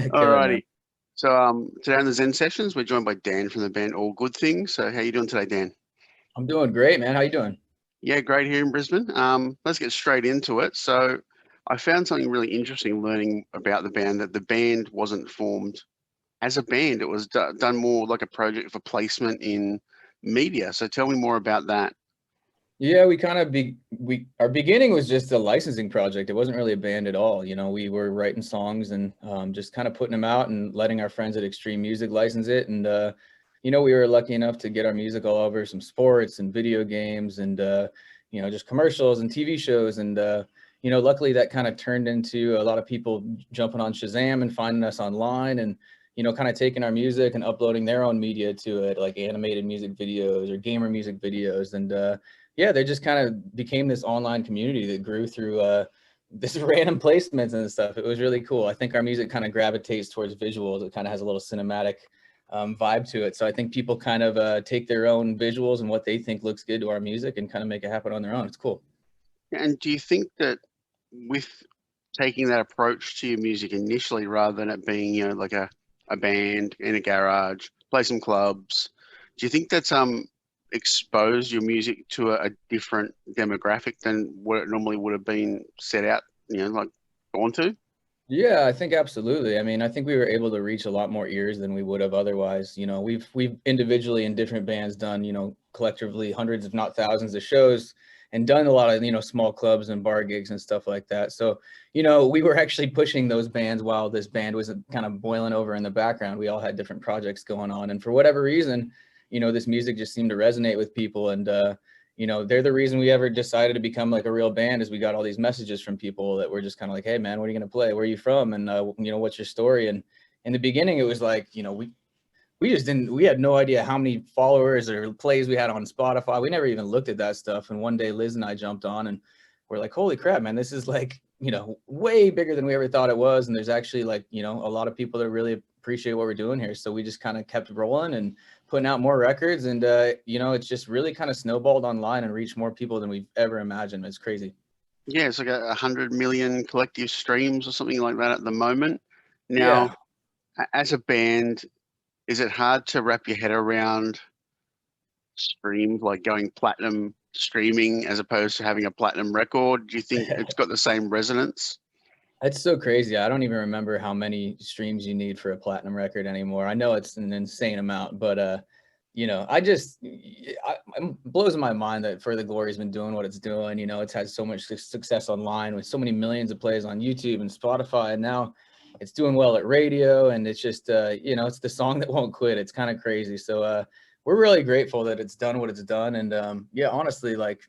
Good, man. Alrighty. So today on the Zen sessions, we're joined by Dan from the band All Good Things. So how you doing today, Dan? I'm doing great, man. How you doing? Yeah, great here in Brisbane. Let's get straight into it. So I found something really interesting learning about the band, that the band wasn't formed as a band. It was done more like a project for placement in media. So tell me more about that. Yeah, we kind of we our beginning was just a licensing project. It wasn't really a band at all. We were writing songs and just kind of putting them out and letting our friends at Extreme Music license it. And we were lucky enough to get our music all over some sports and video games and just commercials and TV shows. And luckily that kind of turned into a lot of people jumping on Shazam and finding us online and kind of taking our music and uploading their own media to it, like animated music videos or gamer music videos. And yeah, they just kind of became this online community that grew through this random placements and stuff. It was really cool. I think our music kind of gravitates towards visuals. It kind of has a little cinematic vibe to it. So I think people kind of take their own visuals and what they think looks good to our music and kind of make it happen on their own. It's cool. And do you think that with taking that approach to your music initially, rather than it being, like a band in a garage, play some clubs, do you think that's exposed your music to a different demographic than what it normally would have been set out, like gone to? Yeah, I think absolutely. I mean, I think we were able to reach a lot more ears than we would have otherwise. We've individually in different bands done, collectively hundreds, if not thousands of shows and done a lot of, small clubs and bar gigs and stuff like that. So, we were actually pushing those bands while this band was kind of boiling over in the background. We all had different projects going on. And for whatever reason, this music just seemed to resonate with people. And, they're the reason we ever decided to become like a real band, is we got all these messages from people that were just kind of like, hey man, what are you going to play? Where are you from? And, what's your story? And in the beginning, it was like, we just didn't, we had no idea how many followers or plays we had on Spotify. We never even looked at that stuff. And one day Liz and I jumped on and we're like, holy crap, man, this is like, way bigger than we ever thought it was. And there's actually like, a lot of people that really appreciate what we're doing here. So we just kind of kept rolling and putting out more records. And, it's just really kind of snowballed online and reached more people than we've ever imagined. It's crazy. Yeah, it's like 100 million collective streams or something like that at the moment. Yeah. Now, as a band, is it hard to wrap your head around streams, like going platinum streaming as opposed to having a platinum record? Do you think it's got the same resonance? It's so crazy. I don't even remember how many streams you need for a platinum record anymore. I know it's an insane amount, but it blows my mind that For the Glory's been doing what it's doing. It's had so much success online with so many millions of plays on YouTube and Spotify, and now it's doing well at radio. And it's just, it's the song that won't quit. It's kind of crazy. So we're really grateful that it's done what it's done. And yeah, honestly, like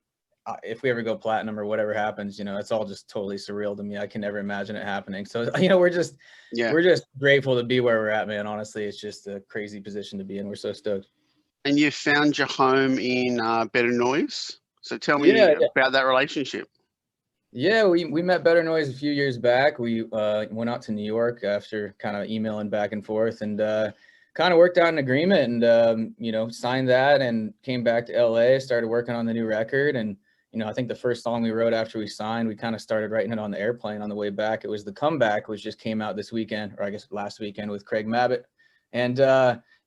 if we ever go platinum or whatever happens, it's all just totally surreal to me. I can never imagine it happening. So, Yeah. we're just grateful to be where we're at, man. Honestly, it's just a crazy position to be in. We're so stoked. And you found your home in Better Noise. So tell me Yeah, about that relationship. yeah. We met Better Noise a few years back. We went out to New York after kind of emailing back and forth, and kind of worked out an agreement, and signed that, and came back to LA, started working on the new record. And I think the first song we wrote after we signed, we kind of started writing it on the airplane on the way back. It was The Comeback, which just came out this weekend, or I guess last weekend, with Craig Mabbitt. And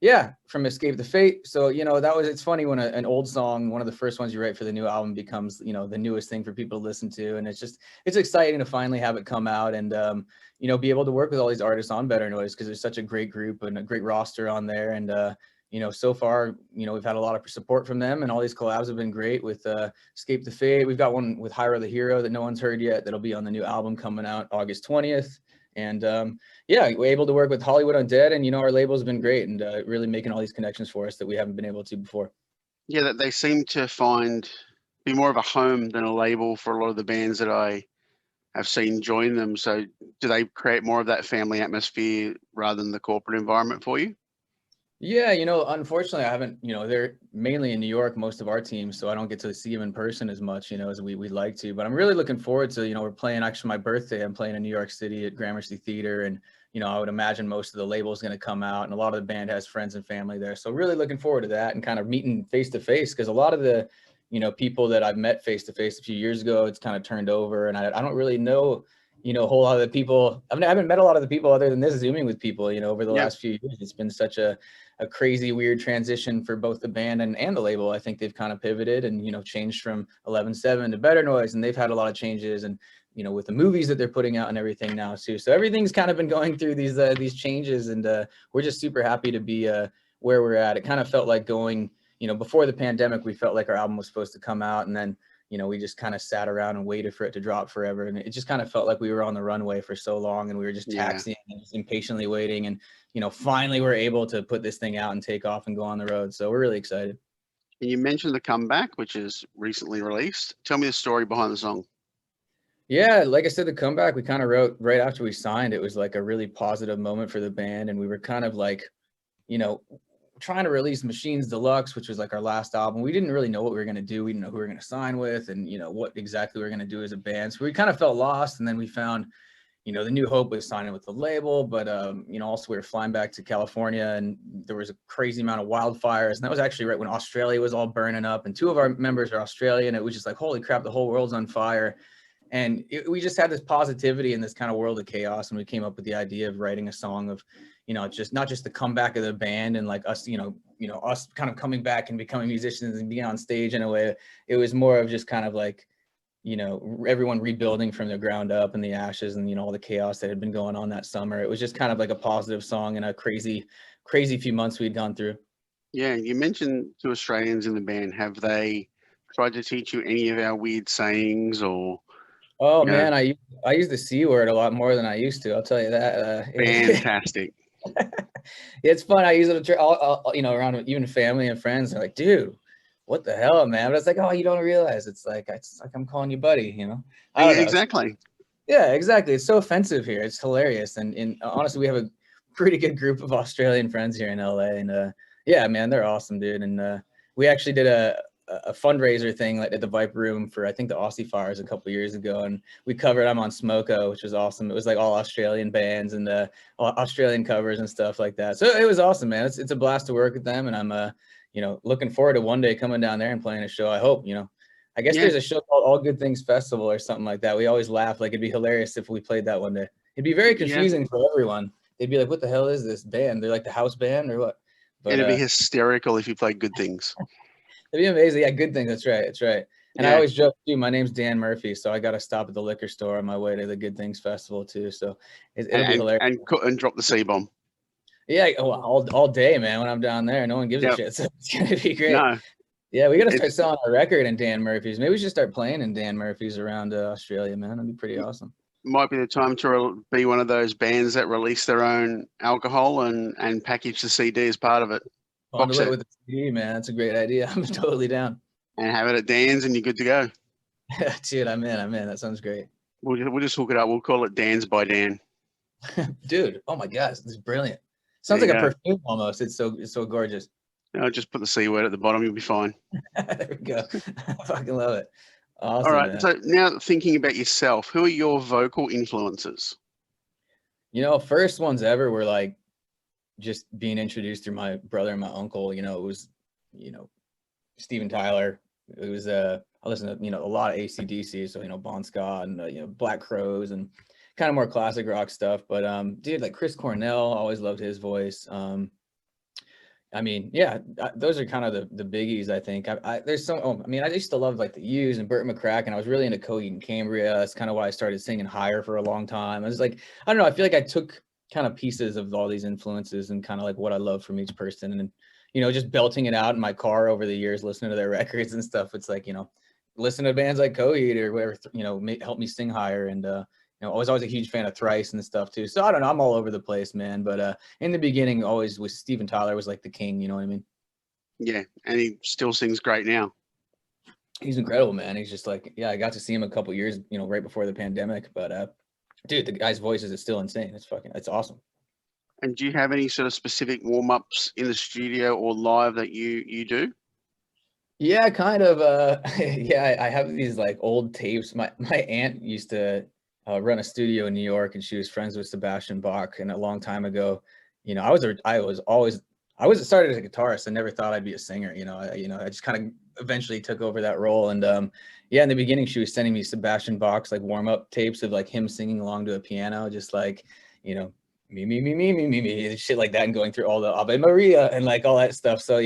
yeah, from Escape the Fate. So, it's funny when an old song, one of the first ones you write for the new album, becomes, the newest thing for people to listen to. And it's exciting to finally have it come out and, be able to work with all these artists on Better Noise, because there's such a great group and a great roster on there. And, so far, we've had a lot of support from them, and all these collabs have been great with Escape the Fate. We've got one with Hyra the Hero that no one's heard yet. That'll be on the new album coming out August 20th. And yeah, we're able to work with Hollywood Undead, and our label's been great, and really making all these connections for us that we haven't been able to before. Yeah, that they seem to be more of a home than a label for a lot of the bands that I have seen join them. So do they create more of that family atmosphere rather than the corporate environment for you? Yeah, unfortunately, I haven't, they're mainly in New York, most of our teams, so I don't get to see them in person as much, as we'd like to. But I'm really looking forward to, we're playing, actually my birthday, I'm playing in New York City at Gramercy Theater. And, I would imagine most of the label's going to come out, and a lot of the band has friends and family there. So really looking forward to that, and kind of meeting face to face, because a lot of the, people that I've met face to face a few years ago, it's kind of turned over. And I don't really know, you know, a whole lot of the people. I haven't met a lot of the people other than this Zooming with people, you know, over the Yep. last few years. It's been such a crazy, weird transition for both the band and the label. I think they've kind of pivoted and, you know, changed from 11/7 to Better Noise, and they've had a lot of changes, and, you know, with the movies that they're putting out and everything now too. So everything's kind of been going through these changes, and we're just super happy to be where we're at. It kind of felt like going, you know, before the pandemic, we felt like our album was supposed to come out, and then, you know, we just kind of sat around and waited for it to drop forever. And it just kind of felt like we were on the runway for so long, and we were just Yeah. taxiing and just impatiently waiting. And, you know, finally we're able to put this thing out and take off and go on the road. So we're really excited. And you mentioned the comeback, which is recently released. Tell me the story behind the song. Yeah, like I said, the comeback we kind of wrote right after we signed. It was like a really positive moment for the band. And we were kind of like, you know, trying to release Machines Deluxe, which was like our last album. We didn't really know what we were going to do. We didn't know who we were going to sign with, and, you know, what exactly we were going to do as a band. So we kind of felt lost. And then we found, you know, the New Hope was signing with the label, but, you know, also we were flying back to California, and there was a crazy amount of wildfires. And that was actually right when Australia was all burning up, and two of our members are Australian. It was just like, holy crap, the whole world's on fire. And we just had this positivity in this kind of world of chaos. And we came up with the idea of writing a song of, you know, just not just the comeback of the band and like us, us kind of coming back and becoming musicians and being on stage in a way. It was more of just kind of like, you know, everyone rebuilding from the ground up and the ashes, and, you know, all the chaos that had been going on that summer. It was just kind of like a positive song in a crazy, crazy few months we'd gone through. Yeah, you mentioned two Australians in the band. Have they tried to teach you any of our weird sayings or, Oh you know, man, I use the C word a lot more than I used to. I'll tell you that. fantastic? It's fun. I use it, you know, around even family and friends. They're like, dude, what the hell, man? But it's like, oh, you don't realize it's like I'm calling you buddy, you know? I don't know. Exactly. Yeah, exactly. It's so offensive here. It's hilarious. And honestly, we have a pretty good group of Australian friends here in LA. And yeah, man, they're awesome, dude. And we actually did a fundraiser thing like at the Viper Room for, I think, the Aussie Fires a couple years ago, and we covered I'm on Smoko, which was awesome. It was like all Australian bands and all Australian covers and stuff like that. So it was awesome, man. It's a blast to work with them, and I'm you know, looking forward to one day coming down there and playing a show. I hope, you know. I guess Yeah, there's a show called All Good Things Festival or something like that. We always laugh, like it'd be hilarious if we played that one day. It'd be very yeah. confusing for everyone. They'd be like, "What the hell is this band? They're like the house band or what?" And But it'd be hysterical if you played Good Things. it'd be amazing. Yeah, Good Things. That's right. That's right. And I Yeah, always joke too. My name's Dan Murphy, so I got to stop at the liquor store on my way to the Good Things Festival too. So it'll be hilarious. and drop the C bomb. Yeah, well, all day, man. When I'm down there, no one gives a Yep. shit. So it's gonna be great. No, Yeah, we got to start it's selling our record in Dan Murphy's. Maybe we should start playing in Dan Murphy's around Australia, man. That'd be pretty awesome. might be the time to be one of those bands that release their own alcohol and package the CD as part of it. Box Bundle it set with the CD, man. That's a great idea. I'm totally down. and have it at Dan's and you're good to go. Dude, I'm in. I'm in. That sounds great. We'll just hook it up. We'll call it Dan's by Dan. Dude, oh my gosh, this is brilliant. There Sounds you like a go. perfume almost. It's so gorgeous. No, just put the C word at the bottom. You'll be fine. There we go. I fucking love it. All Awesome, right. man. So now thinking about yourself, who are your vocal influences? You know, first ones ever were like just being introduced through my brother and my uncle. You know, it was, you know, Steven Tyler. It was I listened to, you know, a lot of AC/DC, so, you know, Bon Scott and you know, Black Crowes and kind of more classic rock stuff. But dude, like Chris Cornell, always loved his voice. I mean, yeah, those are kind of the biggies, I think. There's some, I mean, I used to love like the Used and Burt McCracken. I was really into Coheed and Cambria. That's kind of why I started singing higher for a long time. I was like, I don't know, I feel like I took kind of pieces of all these influences and kind of like what I love from each person. And, you know, just belting it out in my car over the years, listening to their records and stuff. It's like, you know, listen to bands like Coheed or whatever, you know, help me sing higher. And, you know, I was always a huge fan of Thrice and stuff too. So I don't know, I'm all over the place, man. But in the beginning, always with Steven Tyler was like the king, you know what I mean? Yeah, and he still sings great now. He's incredible, man. He's just like, yeah, I got to see him a couple years, you know, right before the pandemic. But dude, the guy's voice is still insane. It's awesome. And do you have any sort of specific warm ups in the studio or live that you do? Yeah, kind of. Yeah, I have these like old tapes. My aunt used to run a studio in New York, and she was friends with Sebastian Bach. And a long time ago, you know, I was always I was started as a guitarist. I never thought I'd be a singer. I just kind of eventually took over that role. And yeah, in the beginning, she was sending me Sebastian Bach's like warm up tapes of like him singing along to a piano, just like, you know, me, shit like that, and going through all the Ave Maria and like all that stuff. So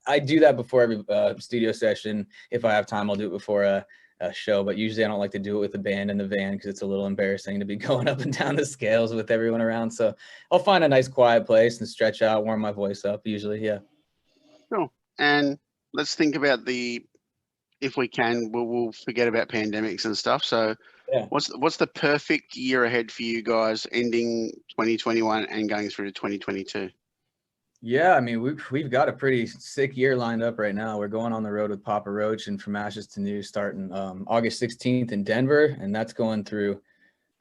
I do that before every studio session. If I have time, I'll do it before a show, but usually I don't like to do it with the band in the van because it's a little embarrassing to be going up and down the scales with everyone around. So I'll find a nice quiet place and stretch out, warm my voice up usually. Yeah. Sure. And let's think about if we can, we'll forget about pandemics and stuff. So Yeah. what's the perfect year ahead for you guys, ending 2021 and going through to 2022? Yeah, I mean, we've got a pretty sick year lined up right now. We're going on the road with Papa Roach and From Ashes to New starting August 16th in Denver, and that's going through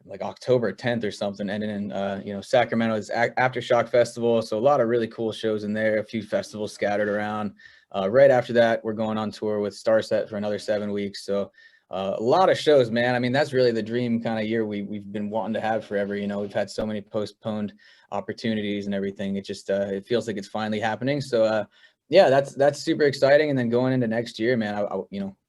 like October 10th or something, ending in Sacramento's Aftershock Festival. So a lot of really cool shows in there, a few festivals scattered around. Right after that, we're going on tour with Starset for another 7 weeks. So a lot of shows, man. I mean, that's really the dream kind of year we've been wanting to have forever. We've had so many postponed opportunities and everything. It just it feels like it's finally happening. So yeah, that's super exciting. And then going into next year, man,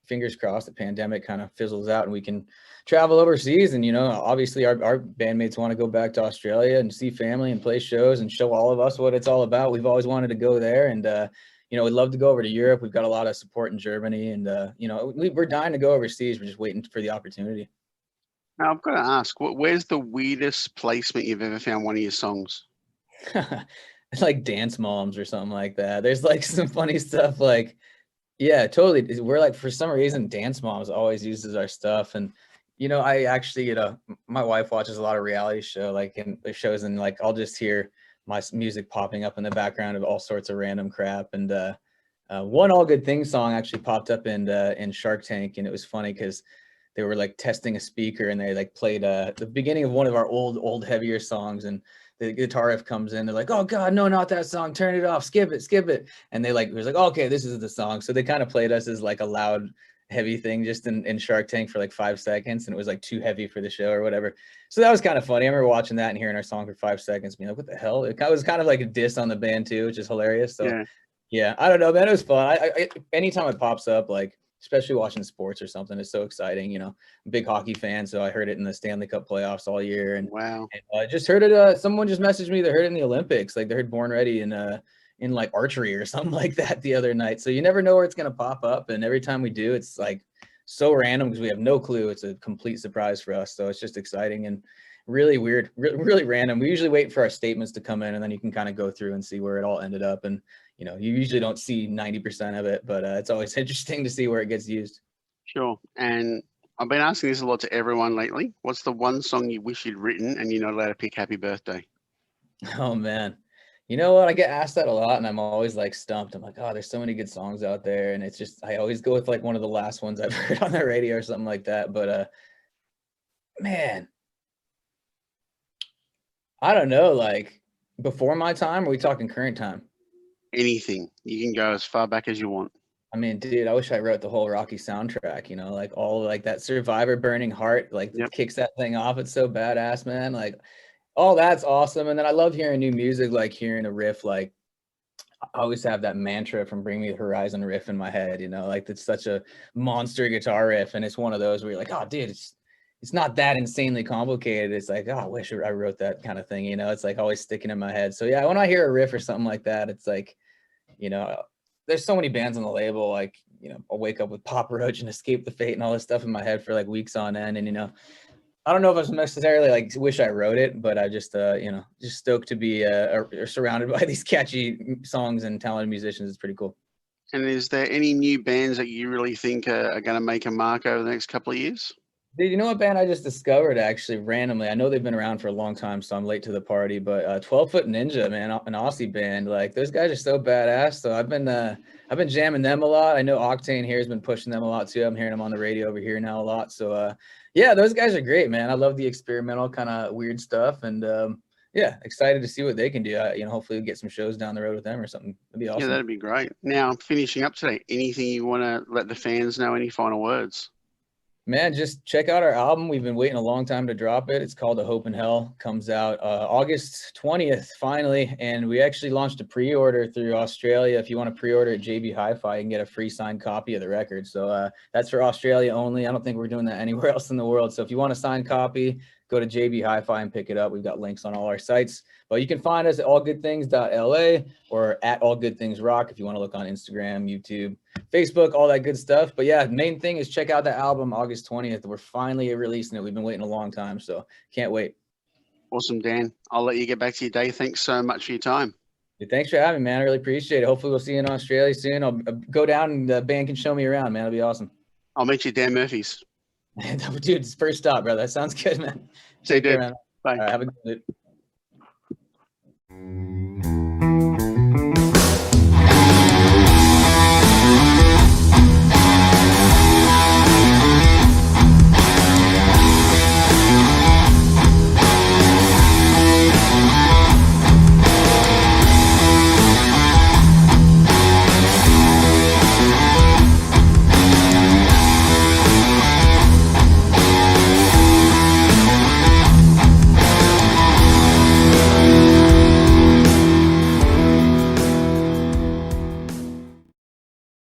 fingers crossed the pandemic kind of fizzles out and we can travel overseas. And obviously our bandmates want to go back to Australia and see family and play shows and show all of us what it's all about. We've always wanted to go there, and we'd love to go over to Europe. We've got a lot of support in Germany, and we're dying to go overseas. We're just waiting for the opportunity. Now, I've got to ask, where's the weirdest placement you've ever found one of your songs? It's like Dance Moms or something like that. There's like some funny stuff like, yeah, totally. We're like, for some reason, Dance Moms always uses our stuff. And, I actually, my wife watches a lot of reality shows, and like, I'll just hear my music popping up in the background of all sorts of random crap. And one All Good Things song actually popped up in Shark Tank. And it was funny because they were like testing a speaker and they like played the beginning of one of our old heavier songs, and the guitar riff comes in. They're like, oh God, no, not that song. Turn it off. Skip it. And it was like, okay, this is the song. So they kind of played us as like a loud, heavy thing just in Shark Tank for like 5 seconds. And it was like too heavy for the show or whatever. So that was kind of funny. I remember watching that and hearing our song for 5 seconds, being like, what the hell? It was kind of like a diss on the band too, which is hilarious. So yeah, I don't know, man. It was fun. Anytime it pops up, like, especially watching sports or something, it's so exciting. I'm a big hockey fan, so I heard it in the Stanley Cup playoffs all year, and Wow. I just heard it. Someone just messaged me. They heard it in the Olympics. Like they heard Born Ready in like archery or something like that the other night. So you never know where it's gonna pop up, and every time we do, it's like so random because we have no clue. It's a complete surprise for us. So it's just exciting and really weird, really random. We usually wait for our statements to come in, and then you can kind of go through and see where it all ended up. And you usually don't see 90% of it, but it's always interesting to see where it gets used. Sure. And I've been asking this a lot to everyone lately. What's the one song you wish you'd written and you're not allowed to pick Happy Birthday? Oh man. You know what? I get asked that a lot and I'm always like stumped. I'm like, oh, there's so many good songs out there. And it's just, I always go with like one of the last ones I've heard on the radio or something like that. But man, I don't know. Like before my time, or are we talking current time? Anything. You can go as far back as you want. I mean, dude, I wish I wrote the whole Rocky soundtrack, like all like that Survivor Burning Heart, like Yep. kicks that thing off. It's so badass, man. Like, oh, that's awesome. And then I love hearing new music, like hearing a riff. Like I always have that mantra from Bring Me the Horizon riff in my head, like it's such a monster guitar riff. And it's one of those where you're like, oh, dude, it's not that insanely complicated. It's like, oh, I wish I wrote that kind of thing, it's like always sticking in my head. So yeah, when I hear a riff or something like that, it's like, there's so many bands on the label, like, I'll wake up with Papa Roach and Escape the Fate and all this stuff in my head for like weeks on end. And, I don't know if I was necessarily like wish I wrote it, but I just, just stoked to be surrounded by these catchy songs and talented musicians. It's pretty cool. And is there any new bands that you really think are going to make a mark over the next couple of years? Dude, you know what band I just discovered actually randomly? I know they've been around for a long time, so I'm late to the party, but 12 Foot Ninja, man, an Aussie band. Like those guys are so badass. So I've been jamming them a lot. I know Octane here has been pushing them a lot too. I'm hearing them on the radio over here now a lot. So yeah, those guys are great, man. I love the experimental kind of weird stuff, and yeah, excited to see what they can do. Hopefully we get some shows down the road with them or something. That'd be awesome. Yeah, that'd be great. Now, finishing up today, anything you want to let the fans know? Any final words? Man, just check out our album. We've been waiting a long time to drop it. It's called A Hope in Hell. Comes out August 20th, finally. And we actually launched a pre-order through Australia. If you want to pre-order at JB Hi-Fi, you can get a free signed copy of the record. So that's for Australia only. I don't think we're doing that anywhere else in the world. So if you want a signed copy, go to JB Hi-Fi and pick it up. We've got links on all our sites. But you can find us at allgoodthings.la or at allgoodthingsrock if you want to look on Instagram, YouTube, Facebook, all that good stuff. But yeah, main thing is check out the album August 20th. We're finally releasing it. We've been waiting a long time, so can't wait. Awesome, Dan. I'll let you get back to your day. Thanks so much for your time. Yeah, thanks for having me, man. I really appreciate it. Hopefully we'll see you in Australia soon. I'll go down and the band can show me around, man. It'll be awesome. I'll meet you at Dan Murphy's. Dude, it's first stop, brother. That sounds good, man. See you, dude. Care, man. Bye. All right, have a good day.